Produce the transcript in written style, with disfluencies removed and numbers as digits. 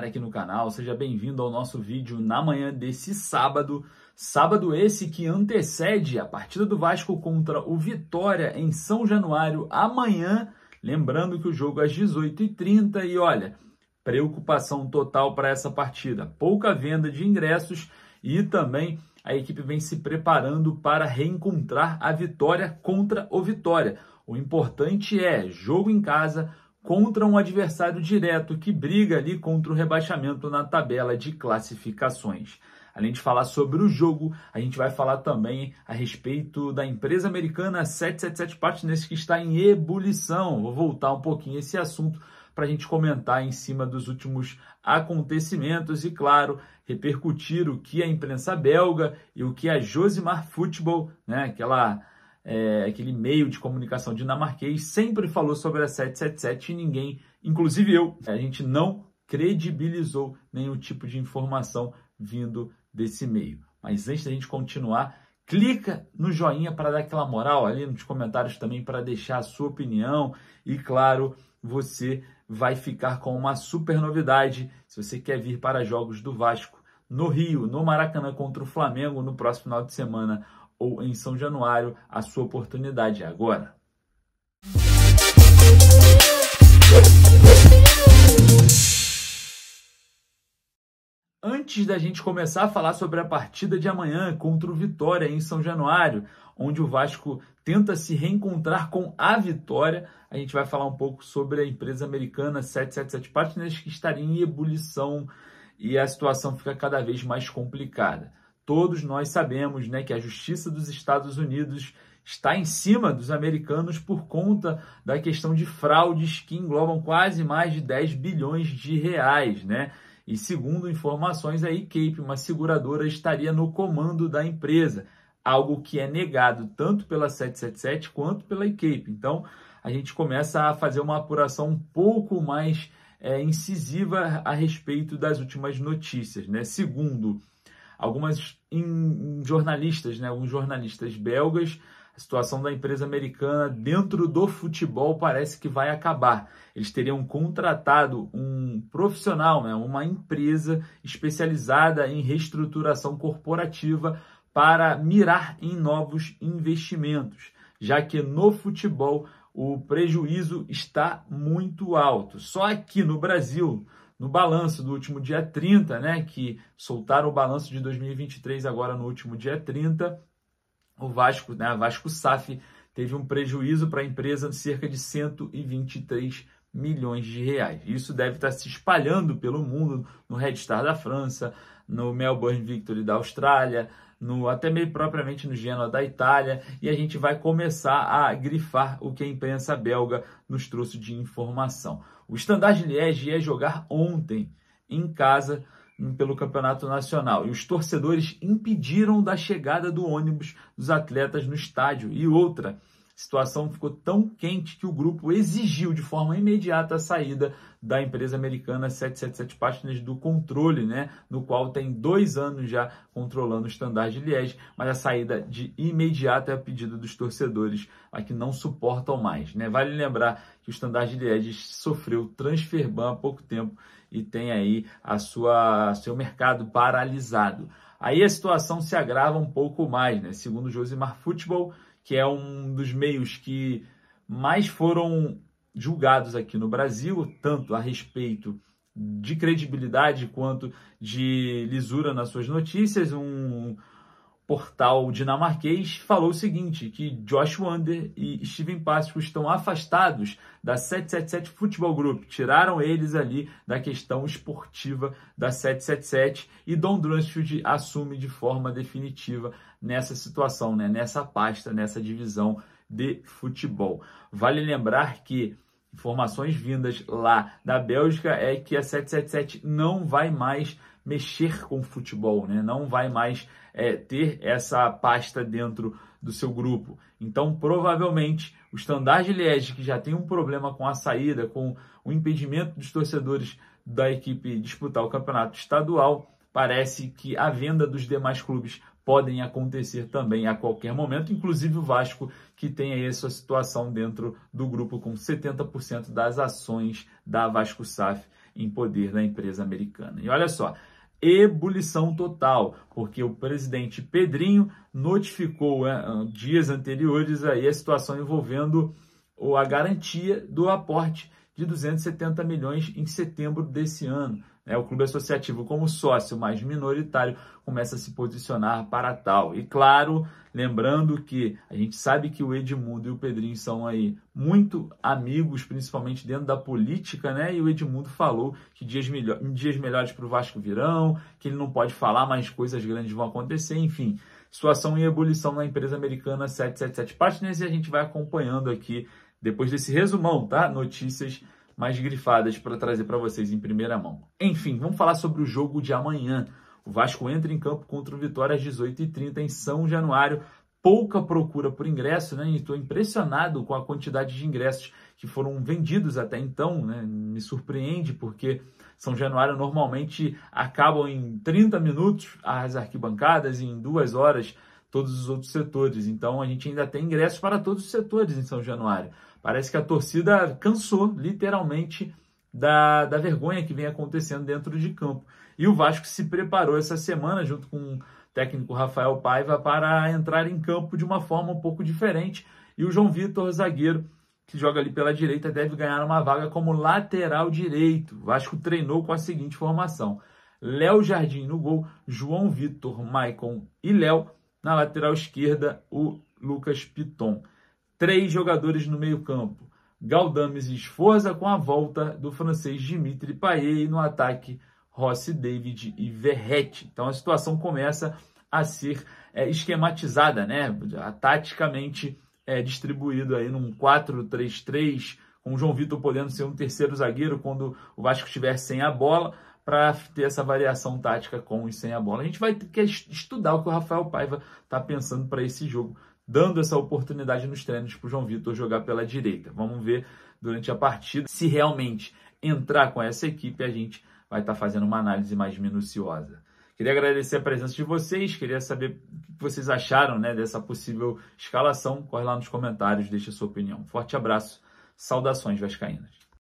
aqui no canal, seja bem-vindo ao nosso vídeo na manhã desse sábado. Sábado esse que antecede a partida do Vasco contra o Vitória em São Januário amanhã. Lembrando que o jogo é às 18h30 e olha, preocupação total para essa partida. Pouca venda de ingressos e também a equipe vem se preparando para reencontrar a vitória contra o Vitória. O importante é jogo em casa contra um adversário direto que briga ali contra o rebaixamento na tabela de classificações. Além de falar sobre o jogo, a gente vai falar também a respeito da empresa americana 777 Partners que está em ebulição. Vou voltar um pouquinho a esse assunto para a gente comentar em cima dos últimos acontecimentos e, claro, repercutir o que a imprensa belga e o que a Josimar Football, né, aquele meio de comunicação dinamarquês, sempre falou sobre a 777 e ninguém, inclusive eu, a gente não credibilizou nenhum tipo de informação vindo desse meio. Mas antes da gente continuar, clica no joinha para dar aquela moral ali nos comentários também para deixar a sua opinião e, claro, você vai ficar com uma super novidade. Se você quer vir para jogos do Vasco no Rio, no Maracanã contra o Flamengo no próximo final de semana ou em São Januário, a sua oportunidade é agora. Antes da gente começar a falar sobre a partida de amanhã contra o Vitória em São Januário, onde o Vasco tenta se reencontrar com a vitória, a gente vai falar um pouco sobre a empresa americana 777 Partners, que estaria em ebulição e a situação fica cada vez mais complicada. Todos nós sabemos, né, que a Justiça dos Estados Unidos está em cima dos americanos por conta da questão de fraudes que englobam quase mais de 10 bilhões de reais, né? E segundo informações, a eCape, uma seguradora, estaria no comando da empresa, algo que é negado tanto pela 777 quanto pela eCape. Então, a gente começa a fazer uma apuração um pouco mais incisiva a respeito das últimas notícias, né? Segundo alguns jornalistas belgas, a situação da empresa americana dentro do futebol parece que vai acabar. Eles teriam contratado um profissional, né, uma empresa especializada em reestruturação corporativa para mirar em novos investimentos, já que no futebol o prejuízo está muito alto. Só aqui no Brasil, no balanço do último dia 30, né, que soltaram o balanço de 2023 agora no último dia 30, o Vasco, né, a Vasco SAF, teve um prejuízo para a empresa de cerca de 123 milhões de reais. Isso deve estar se espalhando pelo mundo, no Red Star da França, no Melbourne Victory da Austrália, até meio propriamente no Genoa da Itália, e a gente vai começar a grifar o que a imprensa belga nos trouxe de informação. O Standard Liège ia jogar ontem em casa pelo Campeonato Nacional e os torcedores impediram da chegada do ônibus dos atletas no estádio. E outra, a situação ficou tão quente que o grupo exigiu de forma imediata a saída da empresa americana 777 Partners do controle, né, no qual tem 2 anos já controlando o Standard Liège, mas a saída de imediata é a pedido dos torcedores que não suportam mais, né? Vale lembrar que o Standard Liège sofreu transfer ban há pouco tempo e tem aí seu mercado paralisado. Aí a situação se agrava um pouco mais, né? Segundo o Josimar Football, que é um dos meios que mais foram julgados aqui no Brasil, tanto a respeito de credibilidade quanto de lisura nas suas notícias, um portal dinamarquês falou o seguinte, que Josh Wander e Steven Pasco estão afastados da 777 Football Group, tiraram eles ali da questão esportiva da 777 e Don Drumsfield assume de forma definitiva nessa situação, né? Nessa pasta, nessa divisão de futebol. Vale lembrar que informações vindas lá da Bélgica é que a 777 não vai mais mexer com futebol, né? Não vai mais ter essa pasta dentro do seu grupo. Então, provavelmente, o Standard Liège, que já tem um problema com a saída, com o impedimento dos torcedores da equipe disputar o campeonato estadual, parece que a venda dos demais clubes podem acontecer também a qualquer momento, inclusive o Vasco, que tem aí a sua situação dentro do grupo com 70% das ações da Vasco SAF em poder da empresa americana. E olha só, ebulição total, porque o presidente Pedrinho notificou dias anteriores aí a situação envolvendo a garantia do aporte de 270 milhões em setembro desse ano. O Clube Associativo, como sócio mais minoritário, começa a se posicionar para tal. E claro, lembrando que a gente sabe que o Edmundo e o Pedrinho são aí muito amigos, principalmente dentro da política, né? E o Edmundo falou que dias melhores para o Vasco virão, que ele não pode falar, mas coisas grandes vão acontecer, enfim. Situação em ebulição na empresa americana 777 Partners, e a gente vai acompanhando aqui, depois desse resumão, tá? Notícias mais grifadas para trazer para vocês em primeira mão. Enfim, vamos falar sobre o jogo de amanhã. O Vasco entra em campo contra o Vitória às 18h30 em São Januário. Pouca procura por ingresso, né? E estou impressionado com a quantidade de ingressos que foram vendidos até então, né? Me surpreende porque São Januário normalmente acabam em 30 minutos as arquibancadas e em 2 horas todos os outros setores. Então a gente ainda tem ingressos para todos os setores em São Januário. Parece que a torcida cansou, literalmente, da vergonha que vem acontecendo dentro de campo. E o Vasco se preparou essa semana, junto com o técnico Rafael Paiva, para entrar em campo de uma forma um pouco diferente. E o João Vitor, zagueiro, que joga ali pela direita, deve ganhar uma vaga como lateral direito. O Vasco treinou com a seguinte formação: Léo Jardim no gol, João Vitor, Maicon e Léo. Na lateral esquerda, o Lucas Piton. 3 jogadores no meio-campo: Galdames e Sforza, com a volta do francês Dimitri Payet, e no ataque Rossi, David e Verratti. Então a situação começa a ser esquematizada, né? Taticamente distribuído aí num 4-3-3, com o João Vitor podendo ser um terceiro zagueiro quando o Vasco estiver sem a bola, para ter essa variação tática com e sem a bola. A gente vai ter que estudar o que o Rafael Paiva está pensando para esse jogo, dando essa oportunidade nos treinos para o João Vitor jogar pela direita. Vamos ver durante a partida se realmente entrar com essa equipe, a gente vai estar fazendo uma análise mais minuciosa. Queria agradecer a presença de vocês, queria saber o que vocês acharam, né, dessa possível escalação. Corre lá nos comentários, deixa a sua opinião. Forte abraço, saudações vascaínas.